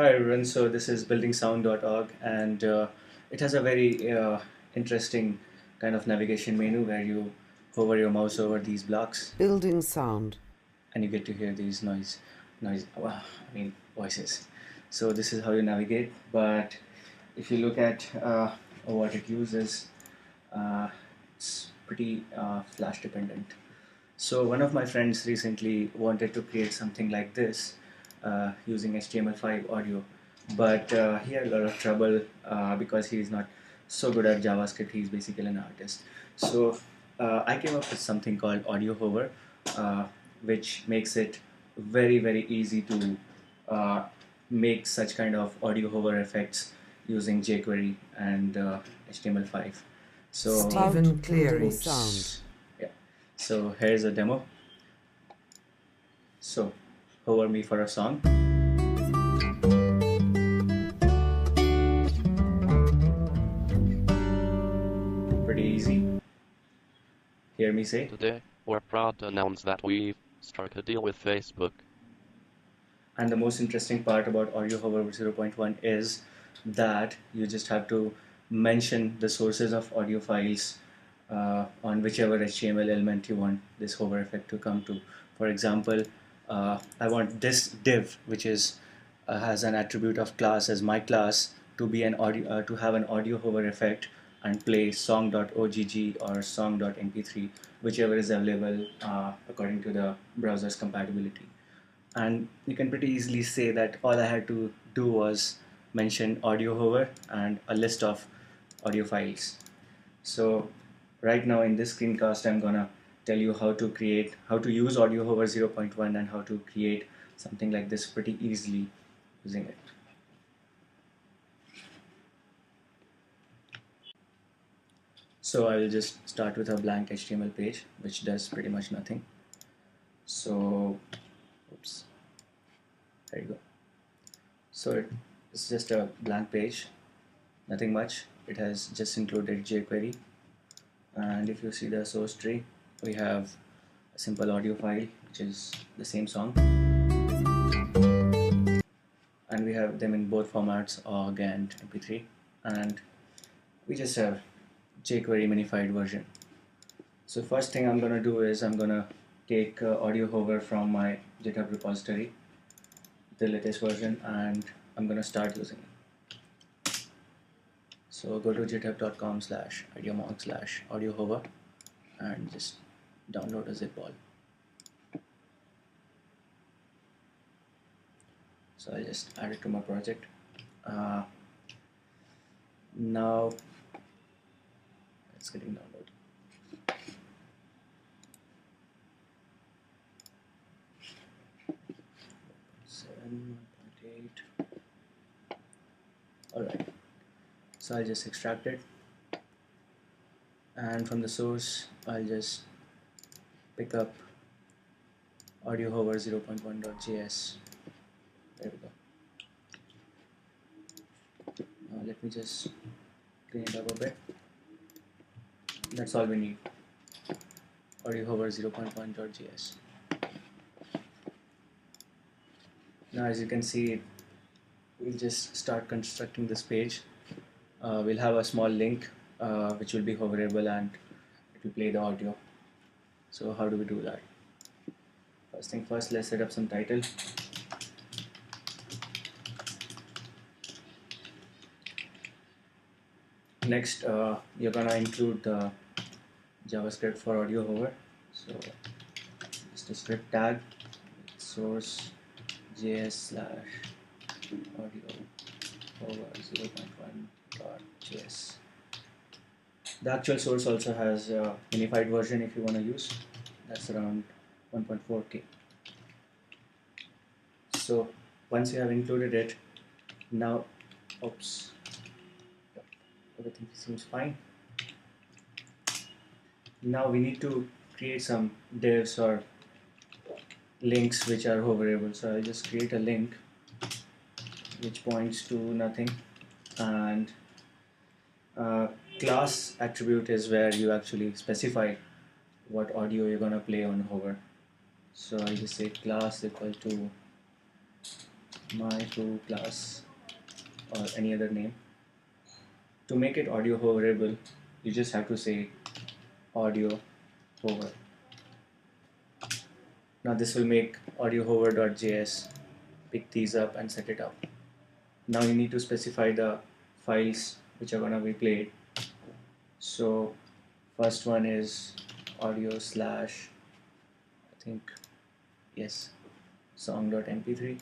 Hi everyone, so this is buildingsound.org and it has a very interesting kind of navigation menu where you hover your mouse over these blocks Building sound. and you get to hear these voices. So this is how you navigate, but if you look at what it uses, uh, it's pretty flash dependent. So one of my friends recently wanted to create something like this using HTML5 audio, but he had a lot of trouble because he is not so good at JavaScript. He's basically an artist. So I came up with something called AudioHover, which makes it very easy to uh, make such kind of audio hover effects using jQuery and HTML5. So Stephen Cleary. oops. Sound. Yeah. So here's a demo. So hover me for a song. Pretty easy. Hear me say. Today, we're proud to announce that we've struck a deal with Facebook. And the most interesting part about AudioHover 0.1 is that you just have to mention the sources of audio files on whichever HTML element you want this hover effect to come to. For example, I want this div, which is has an attribute of class as my class, to be an audio to have an audio hover effect and play song.ogg or song.mp3, whichever is available according to the browser's compatibility. And you can pretty easily say that all I had to do was mention audio hover and a list of audio files. So right now in this screencast I'm gonna tell you how to use AudioHover 0.1 and how to create something like this pretty easily using it. So I will just start with a blank HTML page which does pretty much nothing. So oops, there you go. So it's just a blank page, nothing much. It has just included jQuery, and if you see the source tree, we have a simple audio file which is the same song, and we have them in both formats, OGG and MP3, and we just have jQuery minified version. So first thing I'm gonna do is I'm gonna take AudioHover from my GitHub repository, the latest version, and I'm gonna start using it. So go to github.com/ideomonk/audiohover and just download a zip file. So I'll just add it to my project. Now it's getting downloaded. Seven 1.8. Alright, so I'll just extract it, and from the source I'll just pick up AudioHover 0.1.js. There we go. Now let me just clean it up a bit. That's all we need. AudioHover 0.1.js. Now as you can see, we'll just start constructing this page. We'll have a small link which will be hoverable and it will play the audio. So how do we do that? First thing first, let's set up some title. Next, you're gonna include the JavaScript for AudioHover. So just a script tag, source js/AudioHover 0.1.js. The actual source also has a minified version if you want to use. That's around 1.4K. So once you have included it, now, oops, everything seems fine. Now we need to create some divs or links which are hoverable. So I'll just create a link which points to nothing, and class attribute is where you actually specify what audio you're gonna play on hover. So I'll just say class equal to my2 class or any other name. To make it audio hoverable, you just have to say audio hover. Now this will make audiohover.js pick these up and set it up. Now you need to specify the files which are going to be played. So first one is audio slash, I think, yes, song.mp3.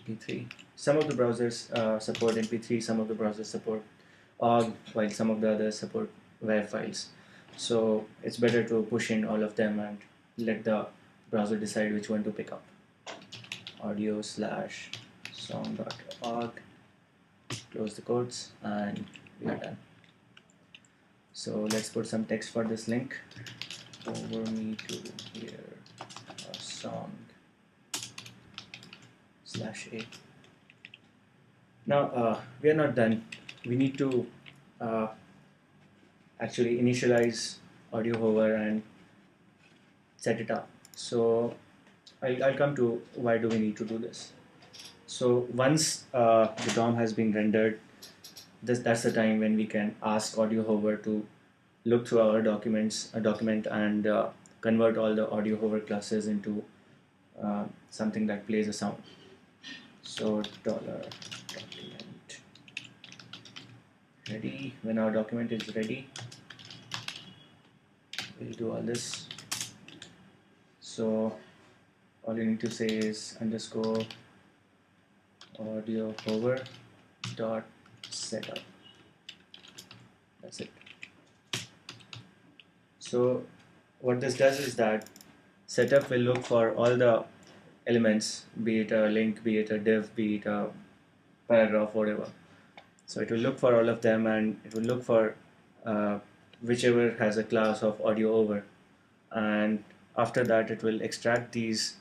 mp3. Some of the browsers support mp3, some of the browsers support OGG, while some of the others support WAV files. So it's better to push in all of them and let the browser decide which one to pick up. Audio slash song.org, close the quotes, and we are done. So let's put some text for this link. Over me to hear a song /a. Now we are not done. We need to actually initialize AudioHover and set it up. So I'll come to why do we need to do this. So once the DOM has been rendered, that's the time when we can ask AudioHover to look through our document and convert all the AudioHover classes into something that plays a sound. So $document ready. When our document is ready, we'll do all this. So all you need to say is underscore AudioHover dot setup. That's it. So what this does is that setup will look for all the elements, be it a link, be it a div, be it a paragraph, whatever. So it will look for all of them, and it will look for whichever has a class of AudioHover, and after that it will extract these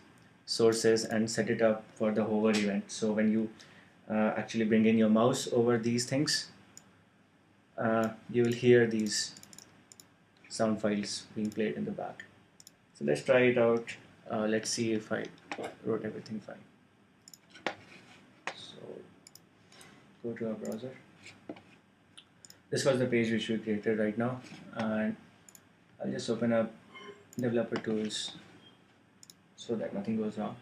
sources and set it up for the hover event. So when you actually bring in your mouse over these things, you will hear these sound files being played in the back. So let's try it out. Let's see if I wrote everything fine. So go to our browser. This was the page which we created right now, and I'll just open up developer tools so that nothing goes wrong.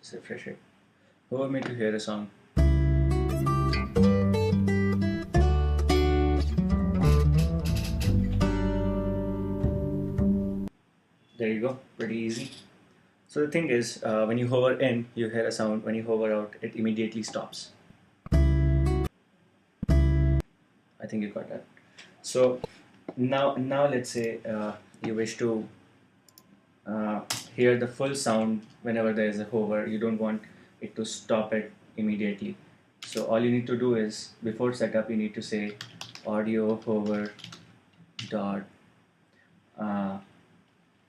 Just refresh it. Over me to hear a song. There you go, pretty easy. So the thing is, when you hover in, you hear a sound. When you hover out, it immediately stops. I think you got that. So now let's say you wish to hear the full sound whenever there is a hover. You don't want it to stop it immediately. So all you need to do is, before setup, you need to say AudioHover dot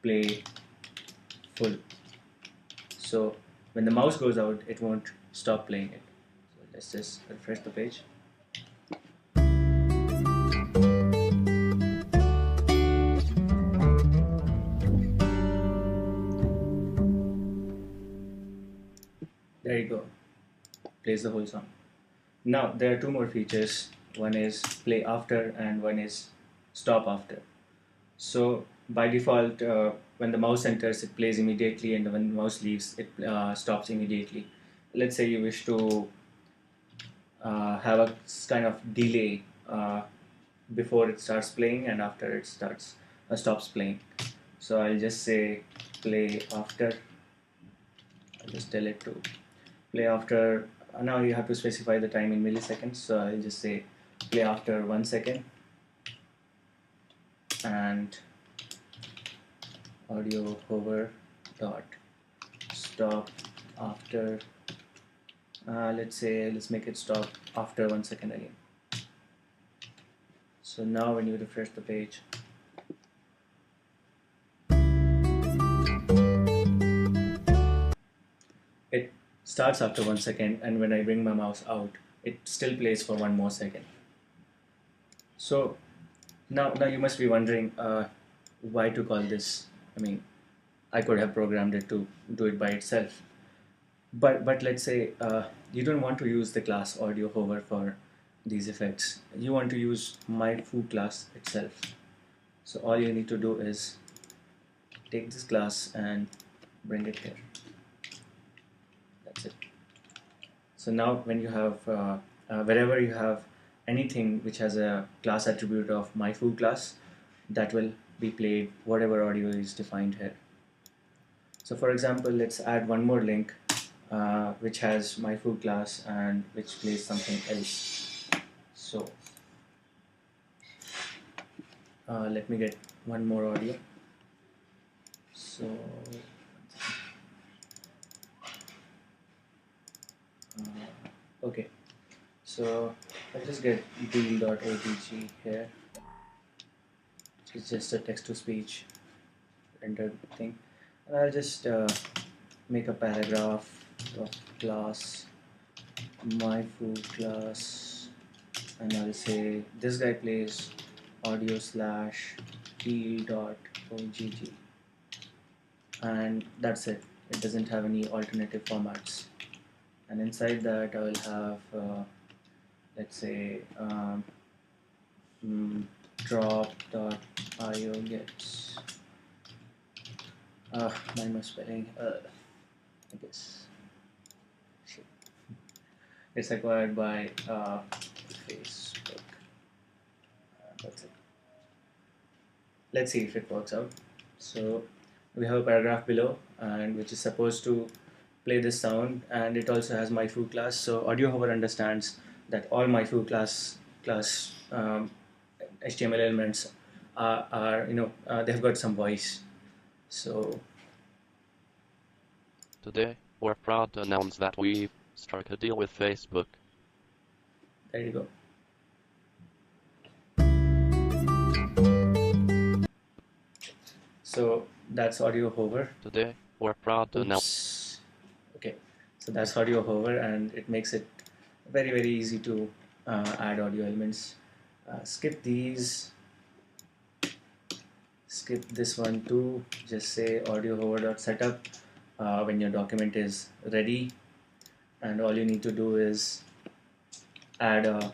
play full. So when the mouse goes out, it won't stop playing it. So let's just refresh the page. There you go, plays the whole song. Now there are two more features. One is play after and one is stop after. So by default, when the mouse enters, it plays immediately, and when the mouse leaves, it stops immediately. Let's say you wish to have a kind of delay before it starts playing and after it stops playing. So I'll just say play after. I'll just tell it to play after. Now you have to specify the time in milliseconds, so I'll just say play after 1 second, and AudioHover dot stop after, let's make it stop after 1 second again. So now when you refresh the page, it starts after 1 second, and when I bring my mouse out, it still plays for 1 more second. So now you must be wondering why to call this. I mean, I could have programmed it to do it by itself. But let's say you don't want to use the class AudioHover for these effects. You want to use my foo class itself. So all you need to do is take this class and bring it here. That's it. So now when you have wherever you have anything which has a class attribute of my foo class, that will be played whatever audio is defined here. So for example, let's add one more link which has my foo class and which plays something else. So let me get one more audio. So okay, so I'll just get deal.odg here. It's just a text-to-speech rendered thing, and I'll just make a paragraph of class my foo class, and I'll say this guy plays audio slash deal.ogg, and that's it. It doesn't have any alternative formats, and inside that I will have let's say drop.io gets mine was spelling I guess shit. It's acquired by Facebook. That's it. Let's see if it works out. So we have a paragraph below, and which is supposed to play this sound, and it also has my foo class. So AudioHover understands that all my foo class HTML elements are they've got some voice. So Today, we're proud to announce that we've struck a deal with Facebook. there you go. So that's AudioHover. Today, we're proud to announce. Okay, so that's AudioHover, and it makes it very easy to add audio elements. Skip these. Skip this one too. Just say AudioHover.setup when your document is ready, and all you need to do is add a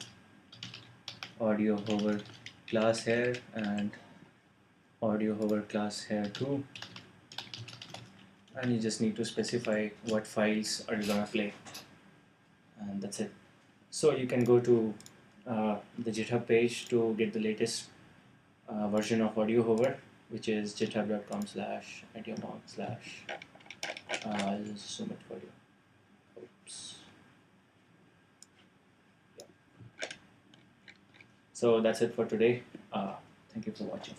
AudioHover class here and AudioHover class here too, and you just need to specify what files are you gonna play, and that's it. So you can go to the GitHub page to get the latest version of AudioHover, which is github.com/idiomonk/ I'll just zoom it for you. Oops. Yeah. So that's it for today. Thank you for watching.